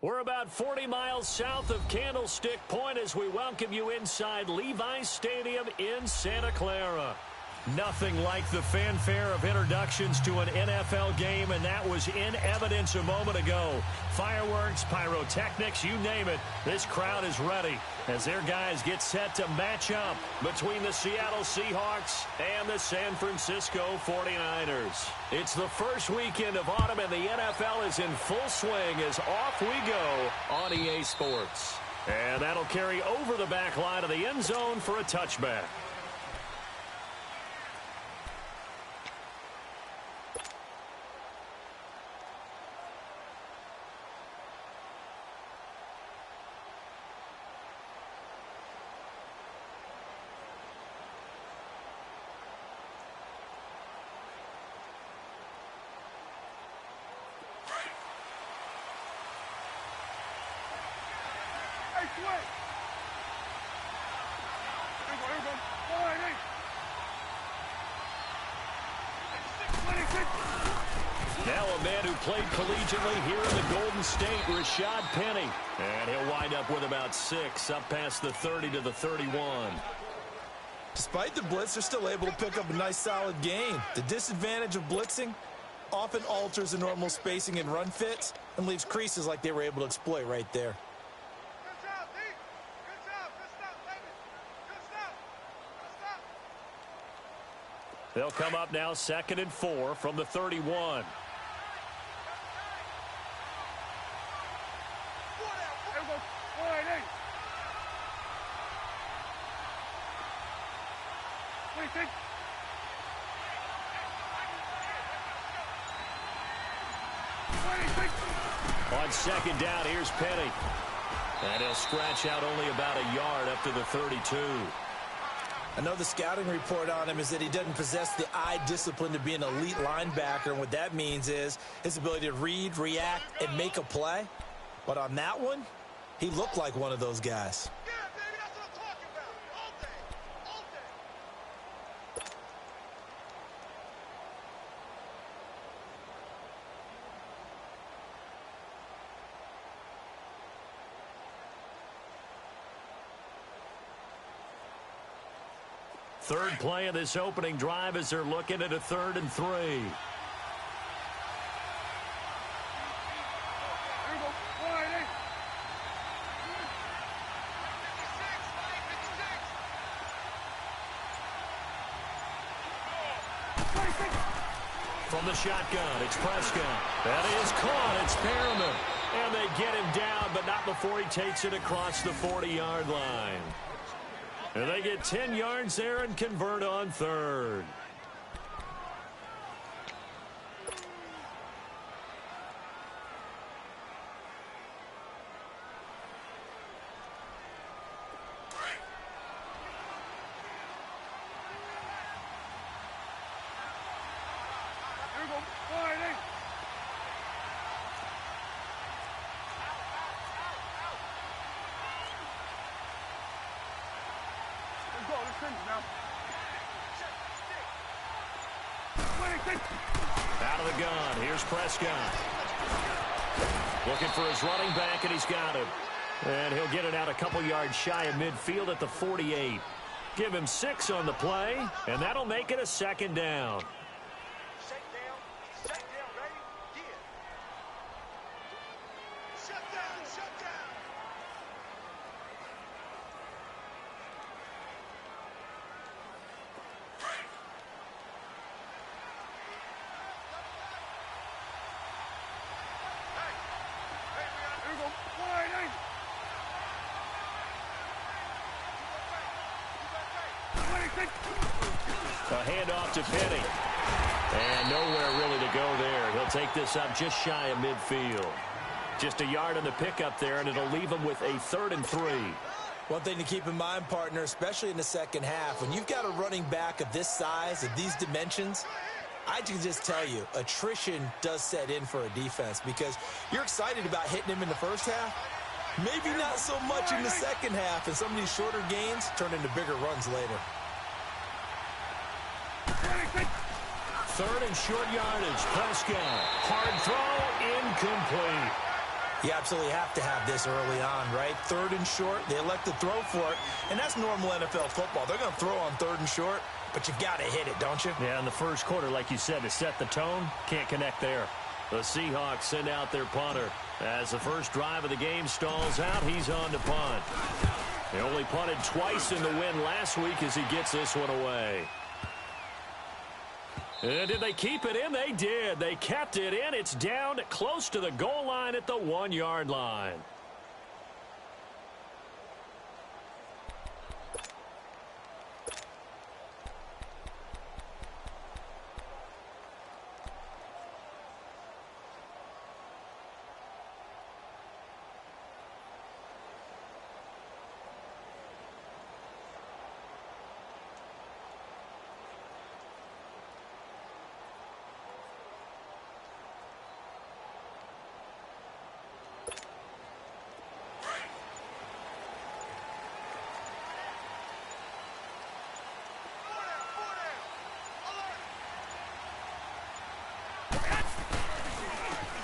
We're about 40 miles south of Candlestick Point as we welcome you inside Levi's Stadium in Santa Clara. Nothing like the fanfare of introductions to an NFL game, and that was in evidence a moment ago. Fireworks, pyrotechnics, you name it, this crowd is ready as their guys get set to match up between the Seattle Seahawks and the San Francisco 49ers. It's the first weekend of autumn, and the NFL is in full swing as off we go on EA Sports. And that'll carry over the back line of the end zone for a touchback. Now a man who played collegiately here in the Golden State, Rashad Penny. And he'll wind up with about 6, up past the 30 to the 31. Despite the blitz, they're still able to pick up a nice solid gain. The disadvantage of blitzing often alters the normal spacing and run fits and leaves creases like they were able to exploit right there. They'll come up now 2nd and 4 from the 31. On 2nd down, here's Penny. And he'll scratch out only about a yard up to the 32. I know the scouting report on him is that he doesn't possess the eye discipline to be an elite linebacker, and what that means is his ability to read, react, and make a play. But on that one, he looked like one of those guys. Third play of this opening drive as they're looking at a 3rd and 3. From the shotgun, it's Prescott. That is caught. It's Perriman. And they get him down, but not before he takes it across the 40-yard line. And they get 10 yards there and convert on third. Out of the gun. Here's Prescott. Looking for his running back, and he's got him. And he'll get it out a couple yards shy of midfield at the 48. Give him 6 on the play, and that'll make it a second down. A handoff to Penny. And nowhere really to go there. He'll take this up just shy of midfield. Just a yard on the pickup there, and it'll leave him with a 3rd and 3. One thing to keep in mind, partner, especially in the second half, when you've got a running back of this size, of these dimensions, I can just tell you, attrition does set in for a defense because you're excited about hitting him in the first half. Maybe not so much in the second half, and some of these shorter gains turn into bigger runs later. 3rd and short yardage. Prescott. Hard throw. Incomplete. You absolutely have to have this early on, right? 3rd and short. They elect to throw for it, and that's normal NFL football. They're going to throw on 3rd and short, but you've got to hit it, don't you? Yeah, in the first quarter, like you said, to set the tone, can't connect there. The Seahawks send out their punter. As the first drive of the game stalls out, he's on to punt. They only punted twice in the win last week as he gets this one away. And did they keep it in? They did. They kept it in. It's down close to the goal line at the 1-yard line.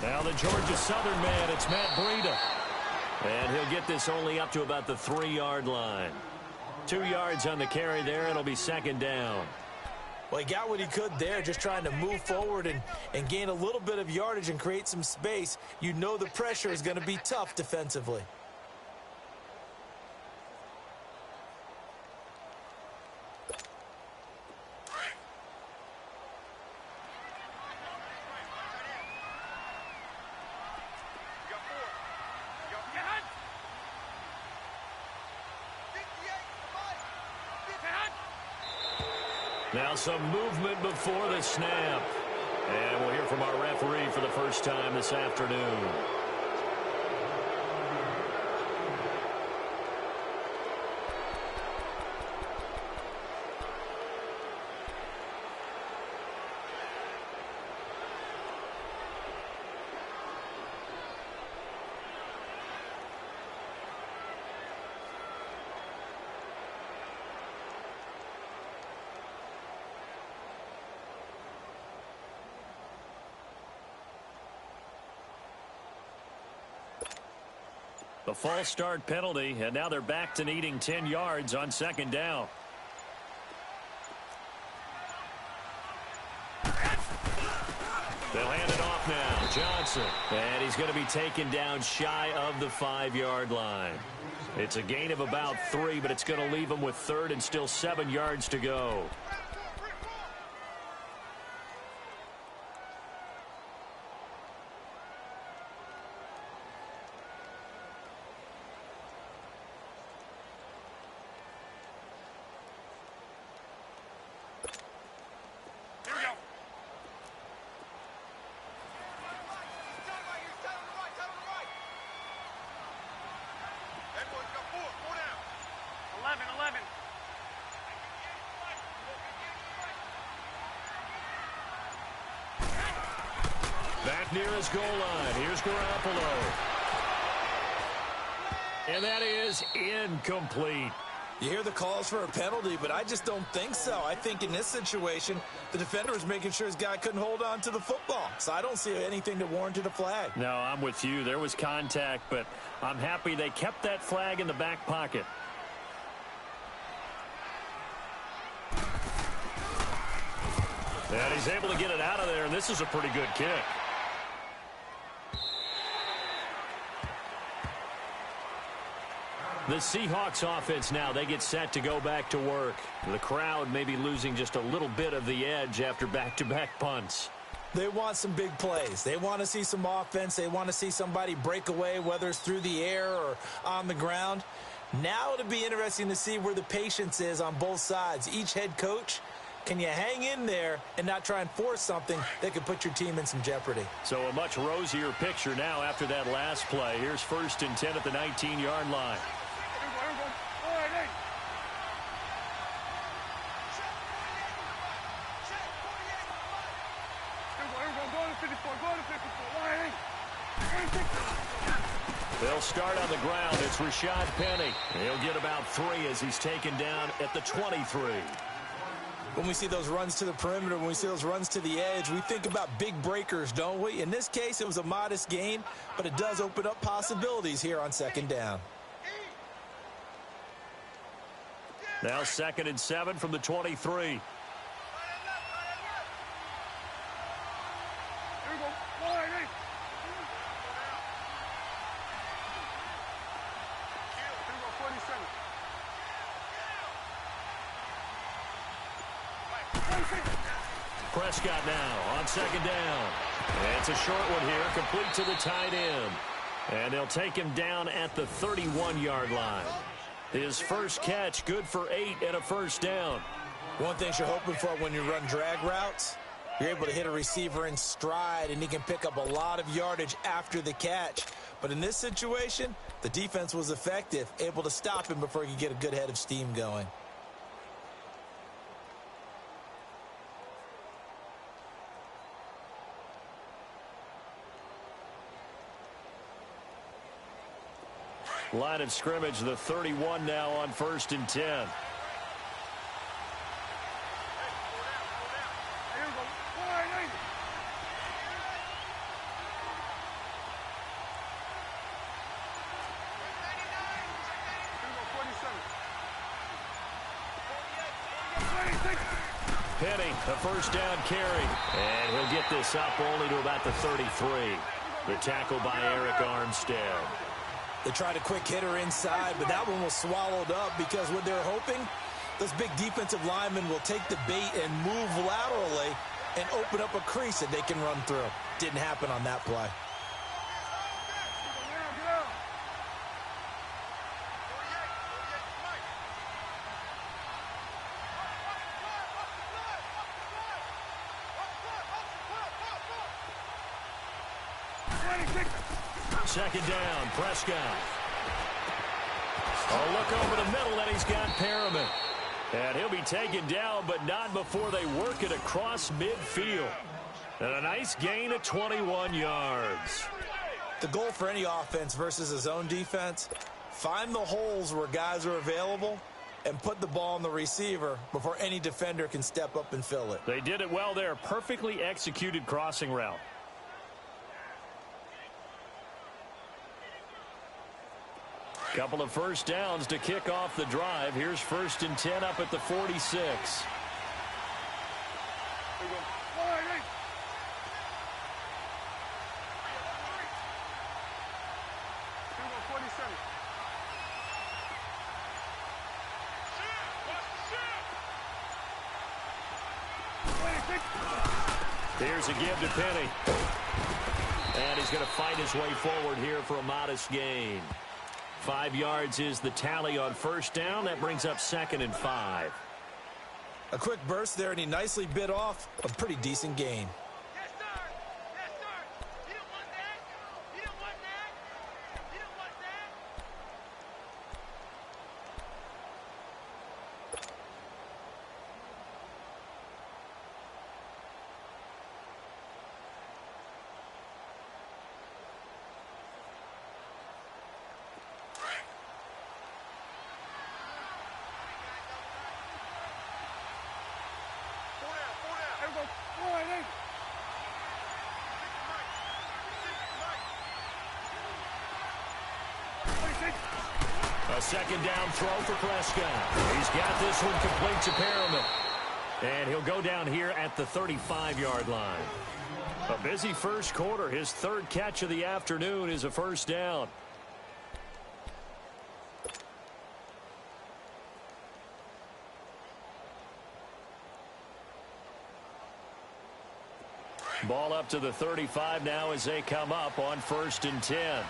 Now the Georgia Southern man, it's Matt Breida. And he'll get this only up to about the 3-yard line. 2 yards on the carry there. It'll be second down. Well, he got what he could there, just trying to move forward and gain a little bit of yardage and create some space. You know the pressure is going to be tough defensively. Now some movement before the snap. And we'll hear from our referee for the first time this afternoon. The false start penalty, and now they're back to needing 10 yards on second down. They'll hand it off now. Johnson. And he's going to be taken down shy of the 5-yard line. It's a gain of about 3, but it's going to leave him with 3rd and still 7 yards to go. Back near his goal line. Here's Garoppolo. And that is incomplete. You hear the calls for a penalty, but I just don't think so. I think in this situation, the defender was making sure his guy couldn't hold on to the football. So I don't see anything that warranted a flag. No, I'm with you. There was contact, but I'm happy they kept that flag in the back pocket. And he's able to get it out of there, and this is a pretty good kick. The Seahawks offense now, they get set to go back to work. The crowd may be losing just a little bit of the edge after back-to-back punts. They want some big plays. They want to see some offense. They want to see somebody break away, whether it's through the air or on the ground. Now it'll be interesting to see where the patience is on both sides. Each head coach, can you hang in there and not try and force something that could put your team in some jeopardy? So a much rosier picture now after that last play. Here's 1st and 10 at the 19-yard line. They'll start on the ground. It's Rashad Penny. He'll get about 3 as he's taken down at the 23. When we see those runs to the perimeter, when we see those runs to the edge, we think about big breakers, don't we? In this case, it was a modest gain, but it does open up possibilities here on 2nd down. Now 2nd and 7 from the 23. Prescott now on 2nd down. And it's a short one here, complete to the tight end. And they'll take him down at the 31-yard line. His first catch, good for 8 and a 1st down. One thing you're hoping for when you run drag routes, you're able to hit a receiver in stride, and he can pick up a lot of yardage after the catch. But in this situation, the defense was effective, able to stop him before he could get a good head of steam going. Line of scrimmage, the 31 now on 1st and 10. Penny, a 1st down carry. And he'll get this up only to about the 33. The tackle by Eric Armstead. They tried a quick hitter inside, but that one was swallowed up because what they're hoping, those big defensive linemen will take the bait and move laterally and open up a crease that they can run through. Didn't happen on that play. Second down, Prescott. A look over the middle, and he's got Perriman. And he'll be taken down, but not before they work it across midfield. And a nice gain of 21 yards. The goal for any offense versus a zone defense, find the holes where guys are available and put the ball on the receiver before any defender can step up and fill it. They did it well there. Perfectly executed crossing route. Couple of 1st downs to kick off the drive. Here's 1st and 10 up at the 46. Here's a give to Penny. And he's going to fight his way forward here for a modest gain. 5 yards is the tally on 1st down. That brings up 2nd and 5. A quick burst there, and he nicely bit off a pretty decent gain. A second down throw for Prescott. He's got this one complete to Perriman. And he'll go down here at the 35-yard line. A busy first quarter. His third catch of the afternoon is a first down. Ball up to the 35 now as they come up on 1st and 10.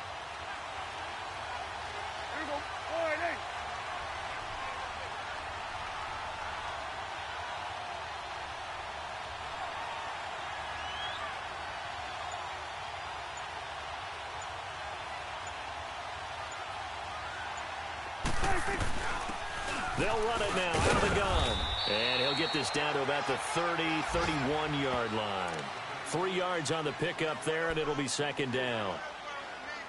They'll run it now out of the gun. And he'll get this down to about the 30, 31-yard line. 3 yards on the pickup there, and it'll be second down.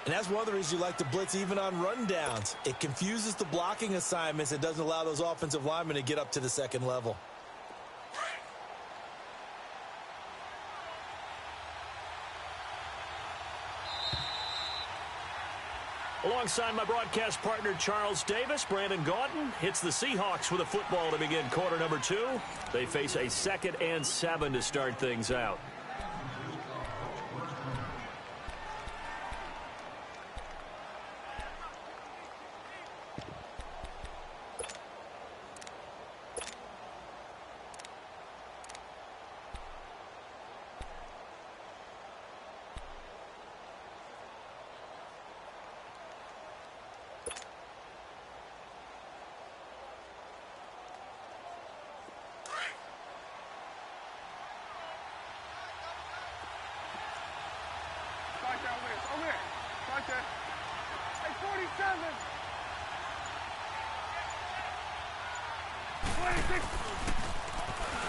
And that's one of the reasons you like to blitz even on rundowns. It confuses the blocking assignments. It doesn't allow those offensive linemen to get up to the second level. Alongside my broadcast partner, Charles Davis, Brandon Gaudin hits the Seahawks with a football to begin quarter number 2. They face a 2nd and 7 to start things out.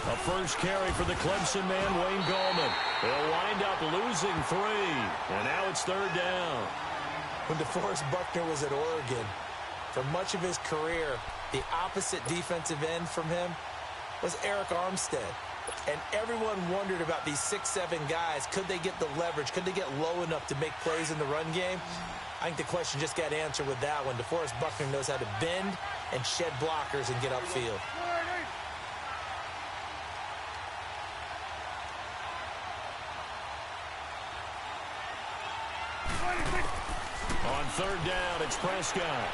A first carry for the Clemson man, Wayne Gallman. They'll wind up losing 3. And now it's 3rd down. When DeForest Buckner was at Oregon, for much of his career, the opposite defensive end from him was Eric Armstead. And everyone wondered about these 6'7" guys. Could they get the leverage? Could they get low enough to make plays in the run game? I think the question just got answered with that one. DeForest Buckner knows how to bend and shed blockers and get upfield. On 3rd down, it's Prescott.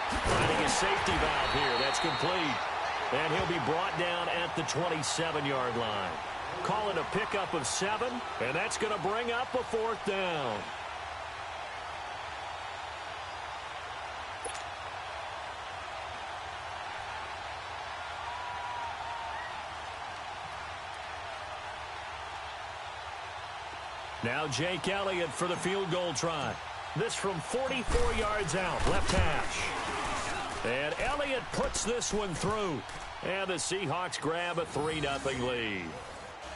Finding a safety valve here. That's complete. And he'll be brought down at the 27-yard line. Call it a pickup of 7, and that's going to bring up a 4th down. Now Jake Elliott for the field goal try. This from 44 yards out, left hash. And Elliott puts this one through. And the Seahawks grab a 3-0 lead.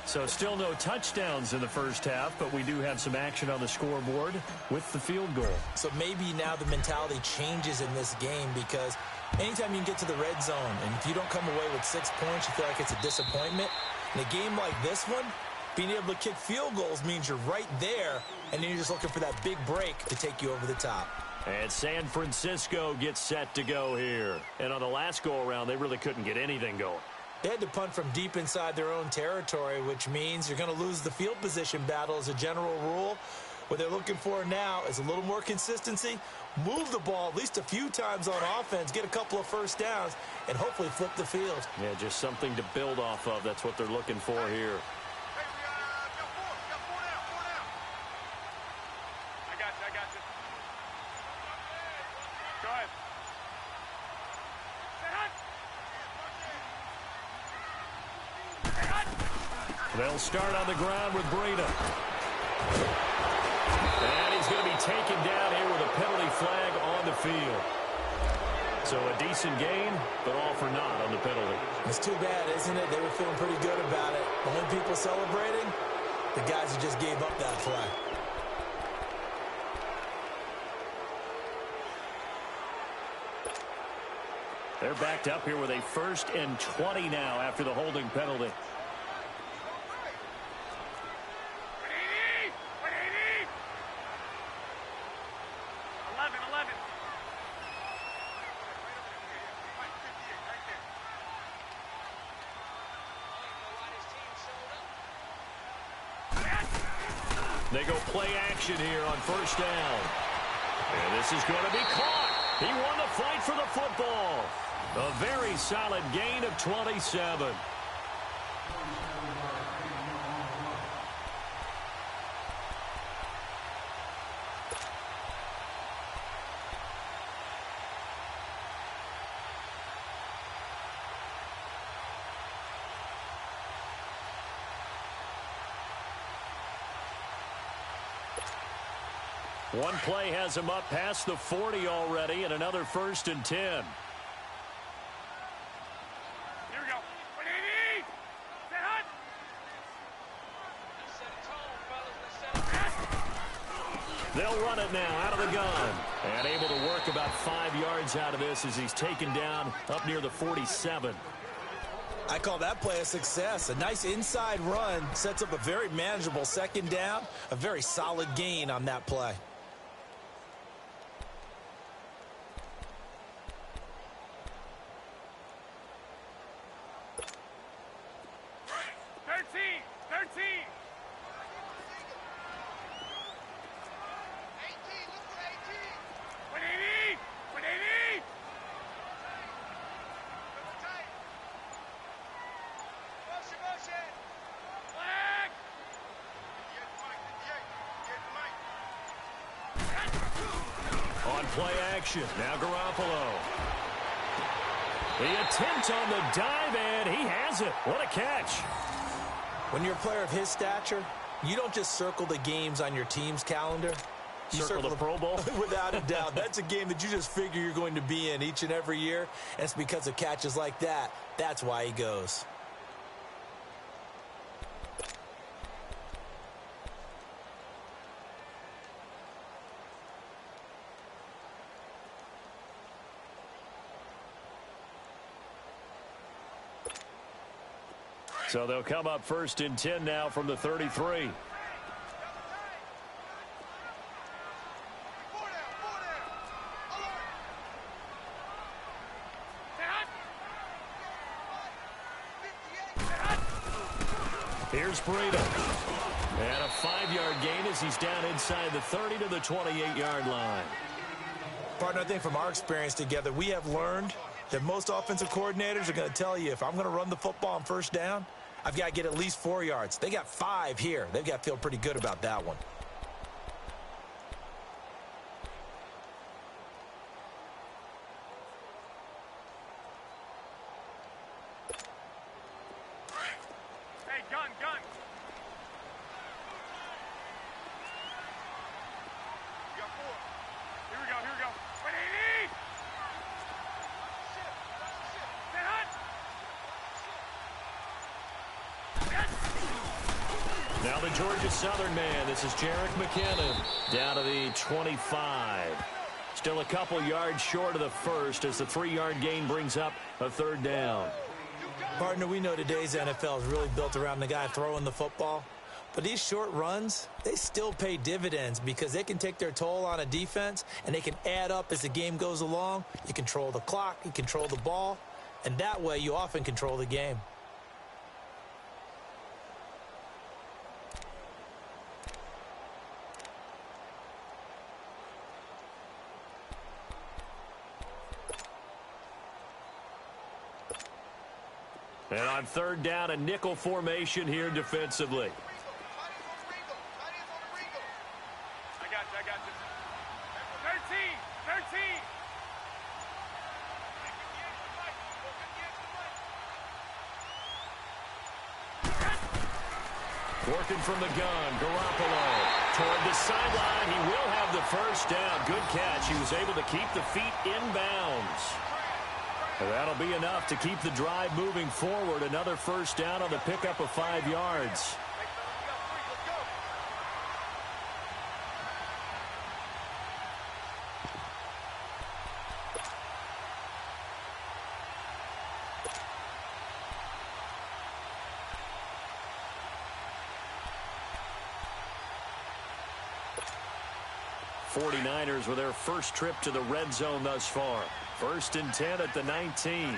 So still no touchdowns in the first half, but we do have some action on the scoreboard with the field goal. So maybe now the mentality changes in this game, because anytime you can get to the red zone, and if you don't come away with 6 points, you feel like it's a disappointment. In a game like this one, being able to kick field goals means you're right there, and then you're just looking for that big break to take you over the top. And San Francisco gets set to go here. And on the last go-around, they really couldn't get anything going. They had to punt from deep inside their own territory, which means you're going to lose the field position battle as a general rule. What they're looking for now is a little more consistency, move the ball at least a few times on offense, get a couple of first downs, and hopefully flip the field. Yeah, just something to build off of. That's what they're looking for here. They'll start on the ground with Breida. And he's going to be taken down here with a penalty flag on the field. So a decent gain, but all for naught on the penalty. It's too bad, isn't it? They were feeling pretty good about it. The only people celebrating, the guys who just gave up that flag. They're backed up here with a 1st and 20 now after the holding penalty. They go play action here on first down. And this is going to be caught. He won the fight for the football. A very solid gain of 27. One play has him up past the 40 already, and another 1st and 10. Here we go. They'll run it now out of the gun. And able to work about 5 yards out of this as he's taken down up near the 47. I call that play a success. A nice inside run sets up a very manageable 2nd down. A very solid gain on that play. Play action. Now Garoppolo. The attempt on the dive, and he has it. What a catch. When you're a player of his stature, you don't just circle the games on your team's calendar. You circle the Pro Bowl? Without a doubt. That's a game that you just figure you're going to be in each and every year. And it's because of catches like that. That's why he goes. So they'll come up 1st and 10 now from the 33. Here's Breida. And a 5-yard gain as he's down inside the 30 to the 28-yard line. Partner, I think from our experience together, we have learned that most offensive coordinators are going to tell you, if I'm going to run the football on 1st down, I've got to get at least 4 yards. They got 5 here. They've got to feel pretty good about that one. Hey, gun. You got 4. Here we go. 180! Now the Georgia Southern man. This is Jerick McKinnon down to the 25. Still a couple yards short of the 1st as the 3-yard gain brings up a 3rd down. Partner, we know today's NFL is really built around the guy throwing the football. But these short runs, they still pay dividends because they can take their toll on a defense and they can add up as the game goes along. You control the clock, you control the ball, and that way you often control the game. And on 3rd down, a nickel formation here defensively. I got you. 13. Working from the gun, Garoppolo toward the sideline. He will have the 1st down. Good catch. He was able to keep the feet in bounds. That'll be enough to keep the drive moving forward. Another 1st down on the pickup of 5 yards. '49ers with their first trip to the red zone thus far. 1st and 10 at the 19.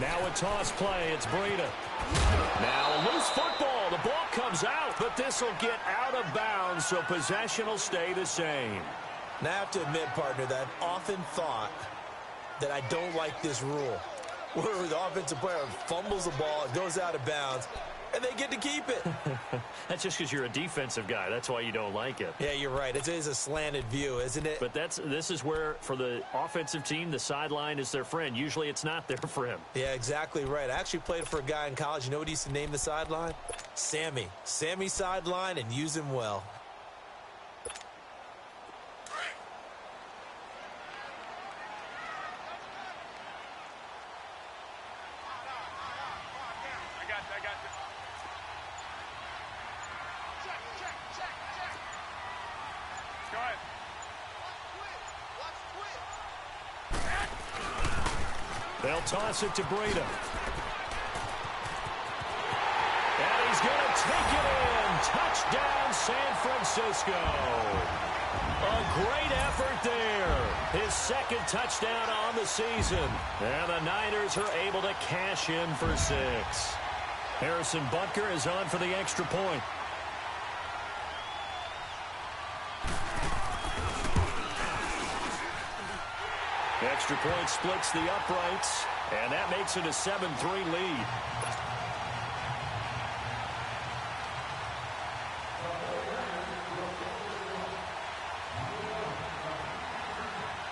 Now a toss play. It's Breida. Now a loose football. The ball comes out, but this will get out of bounds, so possession will stay the same. Now I have to admit, partner, that I've often thought that I don't like this rule, where the offensive player fumbles the ball, it goes out of bounds, and they get to keep it. That's just because you're a defensive guy. That's why you don't like it. Yeah, you're right. It is a slanted view, isn't it? But this is where, for the offensive team, the sideline is their friend. Usually it's not their friend. Yeah, exactly right. I actually played for a guy in college. You know what he used to name the sideline? Sammy. Sammy sideline, and use him well. They'll toss it to Breida. And he's going to take it in. Touchdown, San Francisco. A great effort there. His second touchdown on the season. And the Niners are able to cash in for 6. Harrison Butker is on for the extra point. Extra point splits the uprights, and that makes it a 7-3 lead.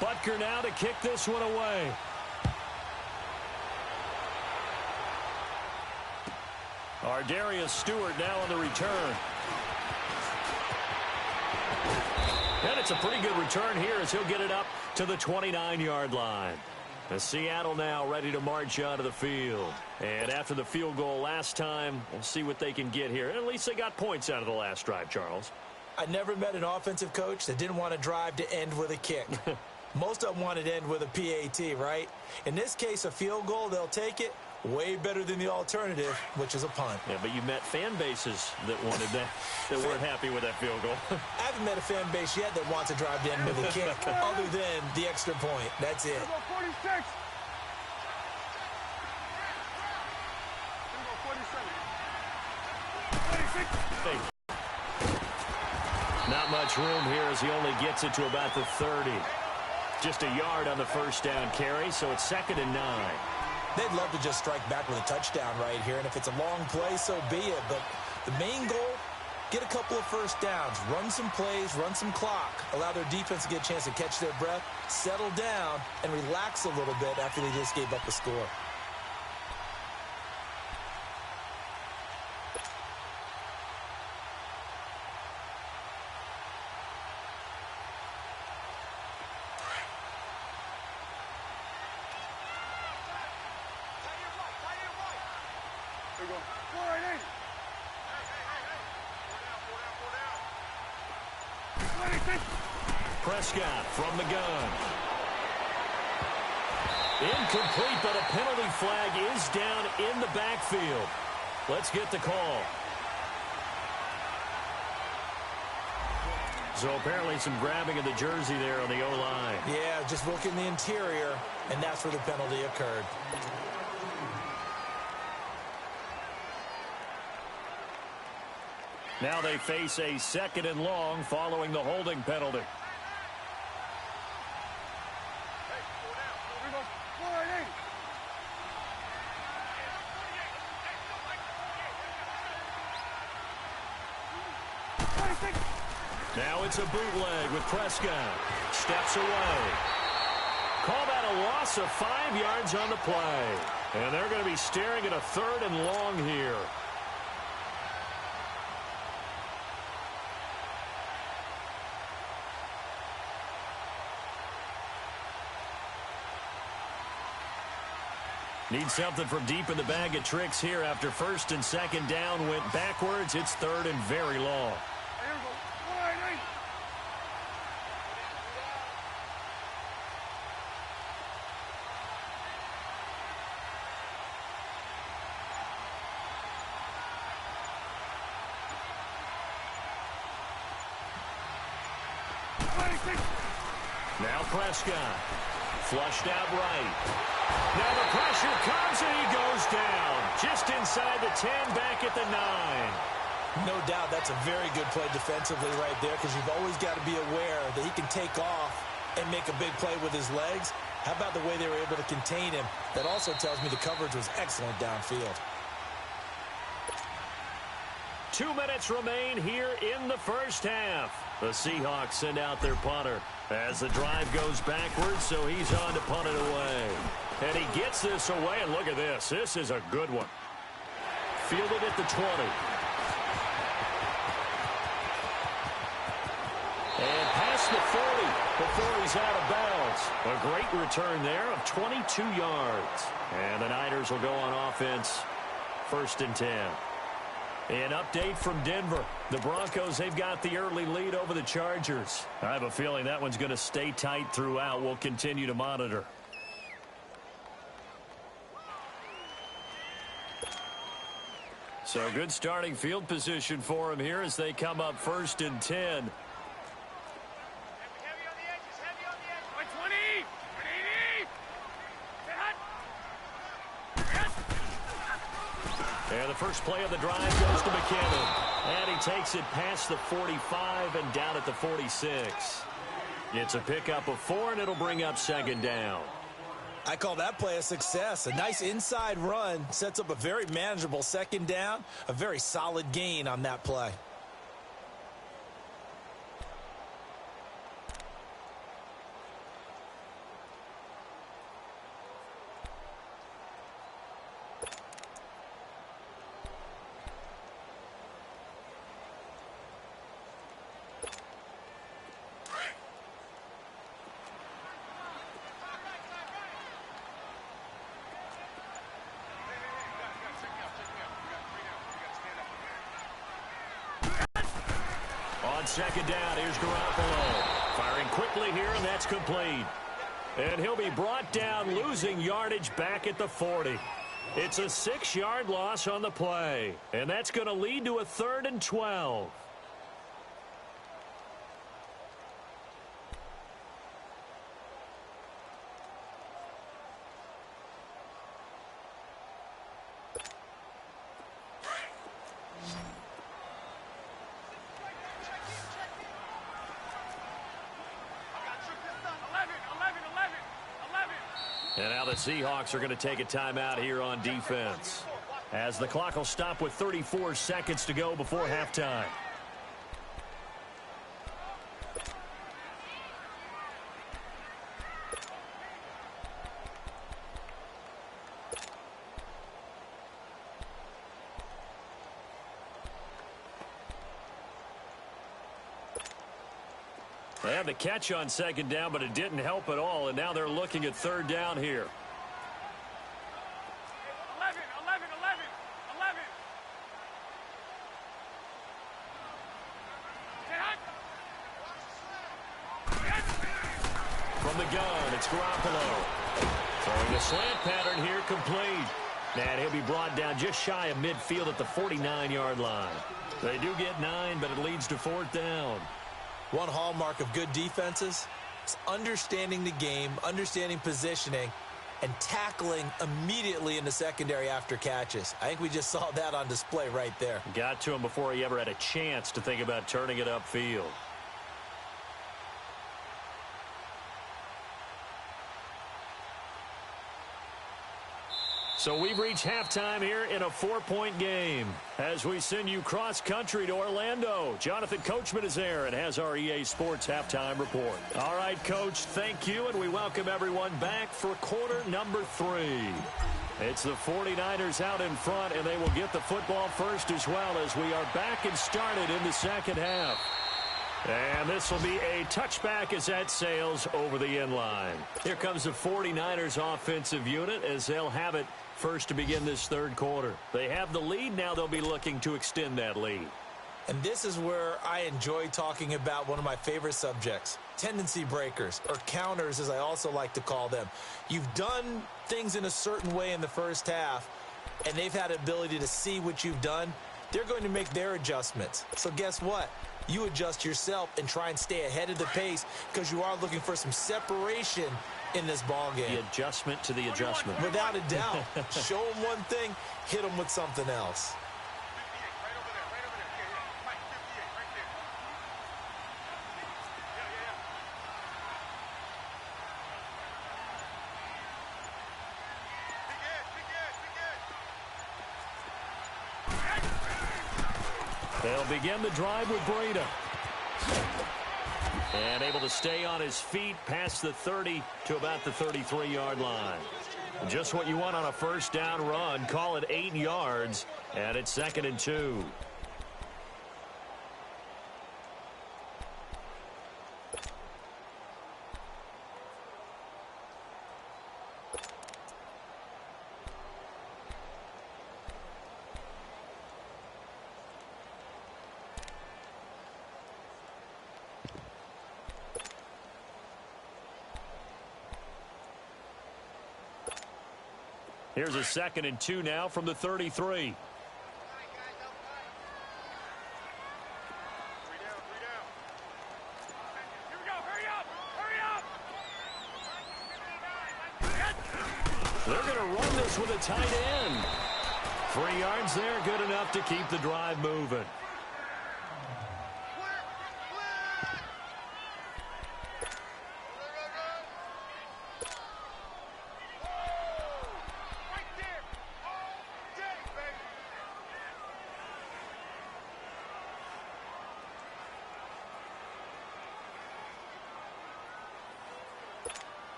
Butker now to kick this one away. Darius Stewart now on the return. And it's a pretty good return here as he'll get it up to the 29-yard line. And Seattle now ready to march onto the field. And after the field goal last time, we'll see what they can get here. And at least they got points out of the last drive, Charles. I never met an offensive coach that didn't want to drive to end with a kick. Most of them wanted to end with a PAT, right? In this case, a field goal, they'll take it. Way better than the alternative, which is a punt. Yeah, but you met fan bases that wanted that, that weren't happy with that field goal. I haven't met a fan base yet that wants to drive to end with a kick, other than the extra point. That's it. 46. Not much room here as he only gets it to about the 30. Just a yard on the first down carry, so it's 2nd and 9. They'd love to just strike back with a touchdown right here, and if it's a long play, so be it. But the main goal, get a couple of first downs, run some plays, run some clock, allow their defense to get a chance to catch their breath, settle down, and relax a little bit after they just gave up the score. Prescott from the gun. Incomplete, but a penalty flag is down in the backfield. Let's get the call. So apparently some grabbing of the jersey there on the O-line. Yeah, just working the interior, and that's where the penalty occurred. Now they face a 2nd and long following the holding penalty. Now it's a bootleg with Prescott. Steps away. Call that a loss of 5 yards on the play. And they're going to be staring at a 3rd and long here. Need something from deep in the bag of tricks here after 1st and 2nd down went backwards. It's 3rd and very long. Now Prescott. Flushed out right. Now the pressure comes and he Just inside the 10, back at the 9. No doubt that's a very good play defensively right there, because you've always got to be aware that he can take off and make a big play with his legs. How about the way they were able to contain him? That also tells me the coverage was excellent downfield. 2 minutes remain here in the first half. The Seahawks send out their punter as the drive goes backwards, so he's on to punt it away. And he gets this away, and look at this. This is a good one. Fielded at the 20. And past the 40 before he's out of bounds. A great return there of 22 yards. And the Niners will go on offense, 1st and 10. An update from Denver. The Broncos, they've got the early lead over the Chargers. I have a feeling that one's going to stay tight throughout. We'll continue to monitor. So good starting field position for him here as they come up 1st and 10. And the first play of the drive goes to McKinnon. And he takes it past the 45 and down at the 46. It's a pickup of 4, and it'll bring up 2nd down. I call that play a success. A nice inside run sets up a very manageable 2nd down. A very solid gain on that play. On 2nd down, here's Garoppolo. Firing quickly here, and that's complete. And he'll be brought down, losing yardage back at the 40. It's a 6-yard loss on the play. And that's going to lead to a 3rd and 12. And now the Seahawks are going to take a timeout here on defense, as the clock will stop with 34 seconds to go before halftime. They had the catch on 2nd down, but it didn't help at all, and now they're looking at 3rd down here. 11. From the gun, it's Garoppolo. Throwing a slant pattern here, complete. And he'll be brought down just shy of midfield at the 49-yard line. They do get 9, but it leads to 4th down. One hallmark of good defenses is understanding the game, understanding positioning, and tackling immediately in the secondary after catches. I think we just saw that on display right there. Got to him before he ever had a chance to think about turning it upfield. So we've reached halftime here in a 4-point game as we send you cross-country to Orlando. Jonathan Coachman is there and has our EA Sports halftime report. All right, Coach, thank you, and we welcome everyone back for quarter number 3. It's the 49ers out in front, and they will get the football first as well as we are back and started in the second half. And this will be a touchback as that sails over the end line. Here comes the 49ers offensive unit as they'll have it first to begin this 3rd quarter. They have the lead. Now they'll be looking to extend that lead. And this is where I enjoy talking about one of my favorite subjects, tendency breakers, or counters as I also like to call them. You've done things in a certain way in the first half, and they've had the ability to see what you've done they're going to make their adjustments. So guess what? You adjust yourself and try and stay ahead of the pace because you are looking for some separation in this ball game. The adjustment to the adjustment. Without a doubt. Show them one thing, hit them with something else. They'll begin the drive with Breda. And able to stay on his feet past the 30 to about the 33-yard line. Just what you want on a first down run. Call it 8 yards, and it's 2nd and 2. Here's a 2nd and 2 now from the 33. They're going to run this with a tight end. 3 yards there, good enough to keep the drive moving.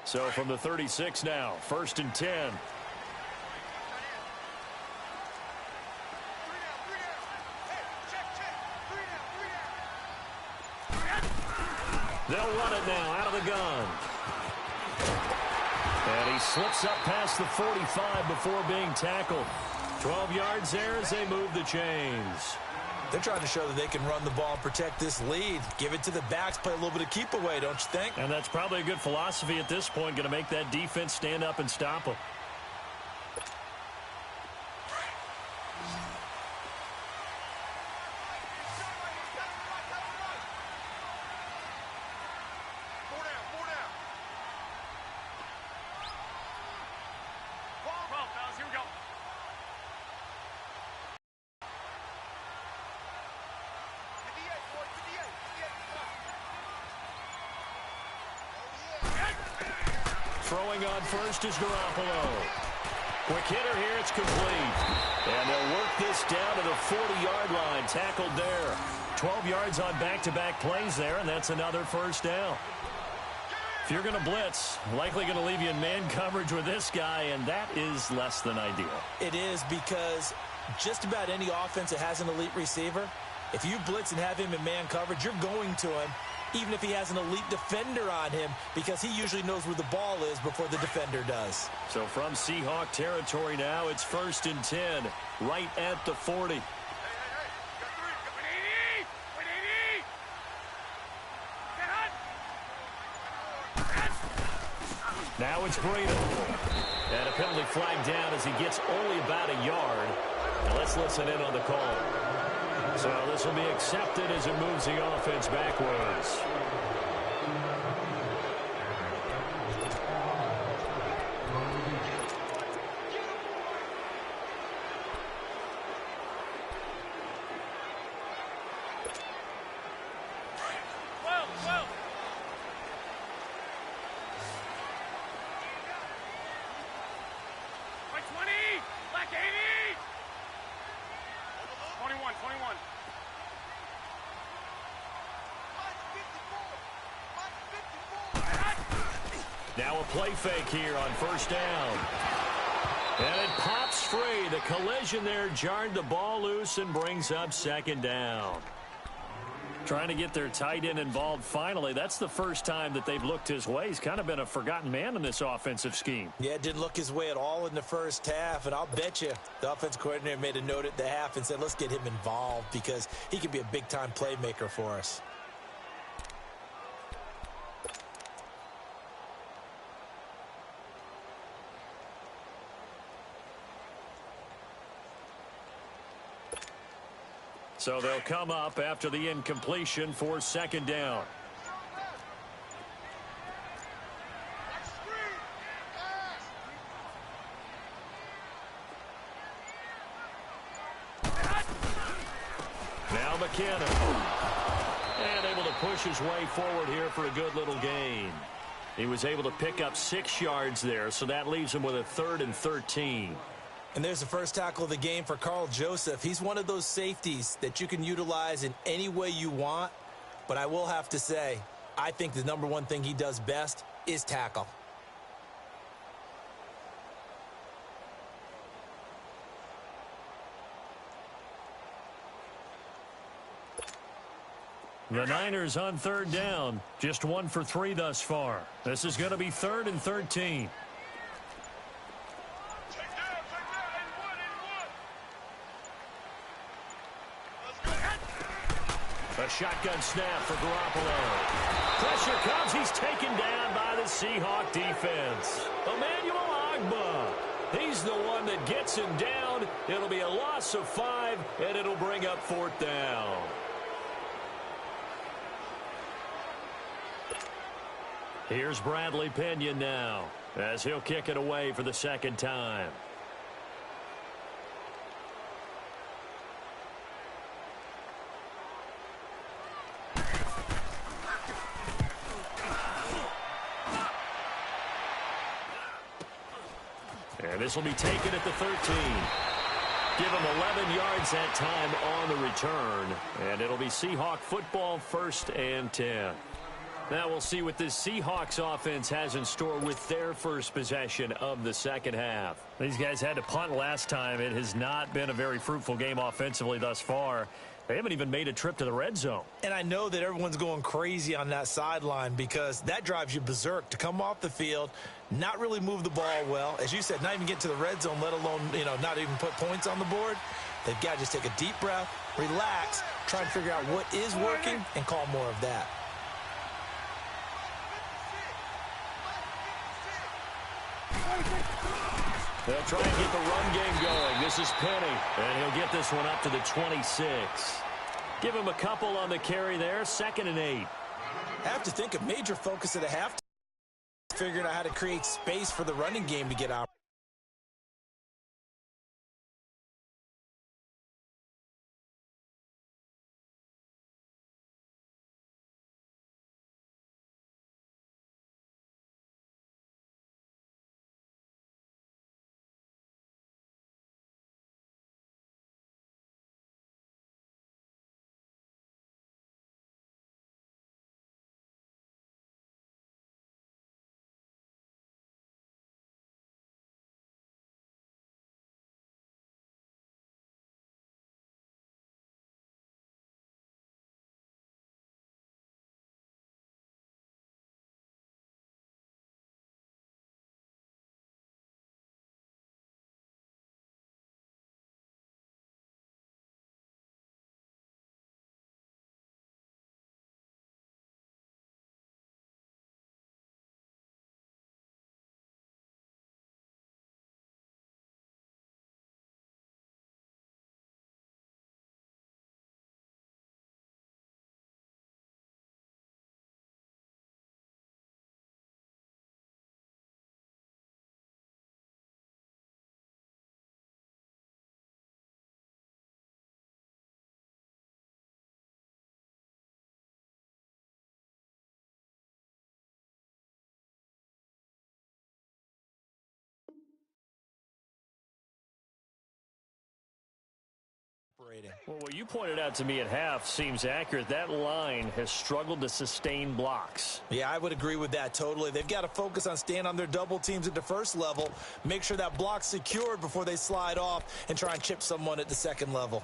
So from the 36 now, 1st and 10. They'll run it now out of the gun. And he slips up past the 45 before being tackled. 12 yards there as they move the chains. They're trying to show that they can run the ball and protect this lead. Give it to the backs, play a little bit of keep away, don't you think? And that's probably a good philosophy at this point, going to make that defense stand up and stop them. Throwing on first is Garoppolo. Quick hitter here, it's complete. And they'll work this down to the 40-yard line. Tackled there. 12 yards on back-to-back plays there, and that's another first down. If you're going to blitz, likely going to leave you in man coverage with this guy, and that is less than ideal. It is, because just about any offense that has an elite receiver, if you blitz and have him in man coverage, you're going to him, even if he has an elite defender on him, because he usually knows where the ball is before the defender does. So from Seahawk territory now, it's 1st and 10, right at the 40. Now it's Breda. And a penalty flag down as he gets only about a yard. Now let's listen in on the call. So this will be accepted as it moves the offense backwards. Now a play fake here on 1st down. And it pops free. The collision there jarred the ball loose and brings up 2nd down. Trying to get their tight end involved finally. That's the first time that they've looked his way. He's kind of been a forgotten man in this offensive scheme. Yeah, it didn't look his way at all in the first half. And I'll bet you the offense coordinator made a note at the half and said, let's get him involved because he could be a big-time playmaker for us. So they'll come up after the incompletion for second down. Now McKinnon. And able to push his way forward here for a good little gain. He was able to pick up 6 yards there, so that leaves him with a 3rd and 13. And there's the first tackle of the game for Carl Joseph. He's one of those safeties that you can utilize in any way you want. But I will have to say, I think the number one thing he does best is tackle. The Niners on 3rd down. Just 1 for 3 thus far. This is going to be 3rd and 13. A shotgun snap for Garoppolo. Pressure comes. He's taken down by the Seahawk defense. Emmanuel Ogbah. He's the one that gets him down. It'll be a loss of 5, and it'll bring up 4th down. Here's Bradley Pinion now, as he'll kick it away for the 2nd time. And this will be taken at the 13. Give him 11 yards that time on the return. And it'll be Seahawk football, 1st and 10. Now we'll see what this Seahawks offense has in store with their first possession of the second half. These guys had to punt last time. It has not been a very fruitful game offensively thus far. They haven't even made a trip to the red zone. And I know that everyone's going crazy on that sideline because that drives you berserk to come off the field, not really move the ball well. As you said, not even get to the red zone, let alone, not even put points on the board. They've got to just take a deep breath, relax, try and figure out what is working and call more of that. They'll try and get the run game going. This is Penny, and he'll get this one up to the 26. Give him a couple on the carry there, 2nd and 8. I have to think a major focus of the half, figuring out how to create space for the running game to get out. Well, what you pointed out to me at half seems accurate. That line has struggled to sustain blocks. Yeah, I would agree with that totally. They've got to focus on staying on their double teams at the first level, make sure that block's secured before they slide off and try and chip someone at the second level.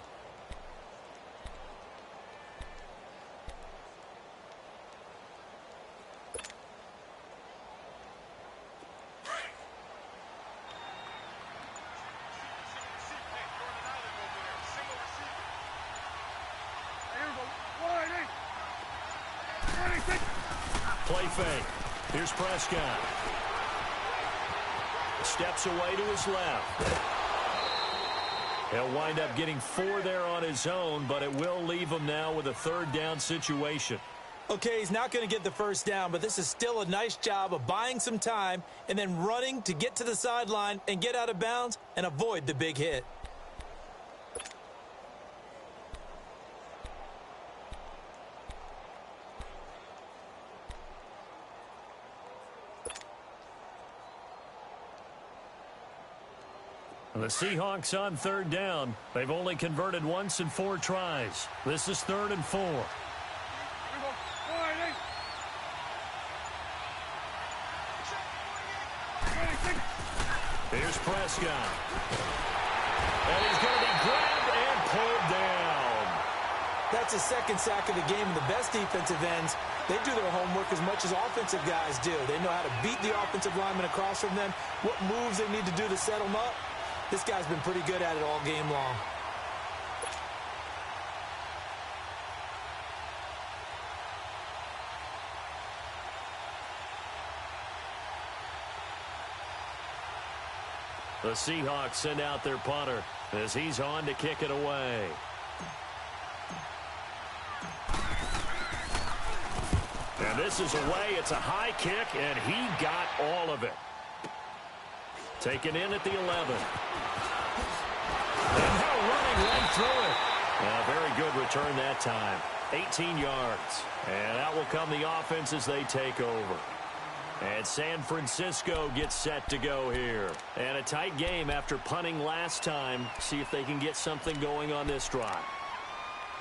Play fake. Here's Prescott. Steps away to his left. He'll wind up getting 4 there on his own, but it will leave him now with a 3rd down situation. Okay, he's not going to get the first down, but this is still a nice job of buying some time and then running to get to the sideline and get out of bounds and avoid the big hit. The Seahawks on 3rd down. They've only converted once in 4 tries. This is 3rd and 4. Here's Prescott. And he's going to be grabbed and pulled down. That's his 2nd sack of the game, and the best defensive ends, they do their homework as much as offensive guys do. They know how to beat the offensive lineman across from them, what moves they need to do to set them up. This guy's been pretty good at it all game long. The Seahawks send out their punter as he's on to kick it away. And this is away. It's a high kick, and he got all of it. Taken in at the 11. And now running right through it. Very good return that time. 18 yards. And out will come the offense as they take over. And San Francisco gets set to go here. And a tight game after punting last time. See if they can get something going on this drive.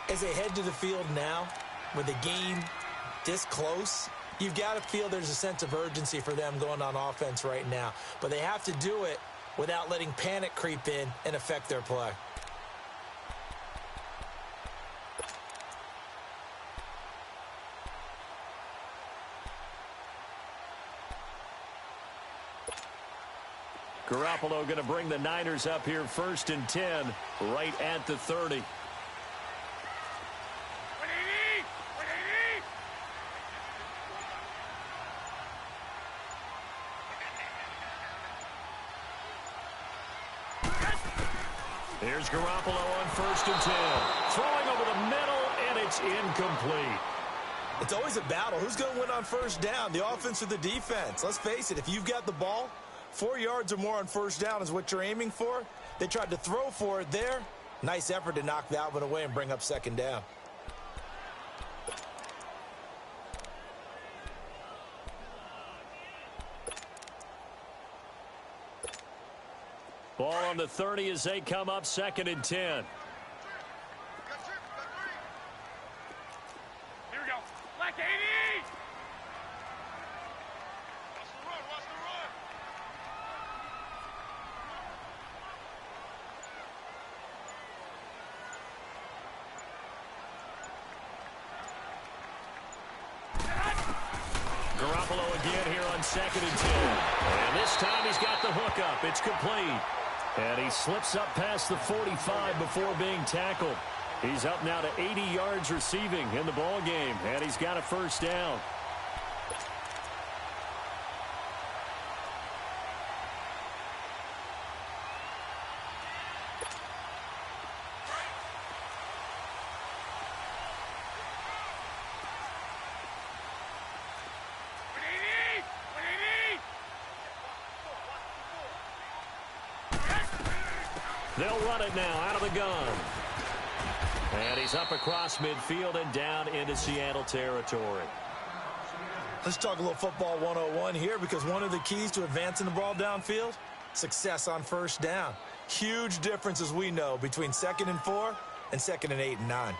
As they head to the field now, with the game this close, you've got to feel there's a sense of urgency for them going on offense right now. But they have to do it without letting panic creep in and affect their play. Garoppolo going to bring the Niners up here 1st and 10, right at the 30. Here's Garoppolo on 1st and 10. Throwing over the middle, and it's incomplete. It's always a battle. Who's going to win on 1st down, the offense or the defense? Let's face it, if you've got the ball, 4 yards or more on 1st down is what you're aiming for. They tried to throw for it there. Nice effort to knock that one away and bring up 2nd down. Ball on the 30 as they come up 2nd and 10. Here we go. Black 80! Watch the run, watch the run. Garoppolo again here on 2nd and 10. And this time he's got the hook up. It's complete. And he slips up past the 45 before being tackled. He's up now to 80 yards receiving in the ball game, and he's got a 1st down. They'll run it now out of the gun. And he's up across midfield and down into Seattle territory. Let's talk a little football 101 here, because one of the keys to advancing the ball downfield, success on 1st down. Huge difference, as we know, between 2nd and 4 and 2nd and 8 and 9.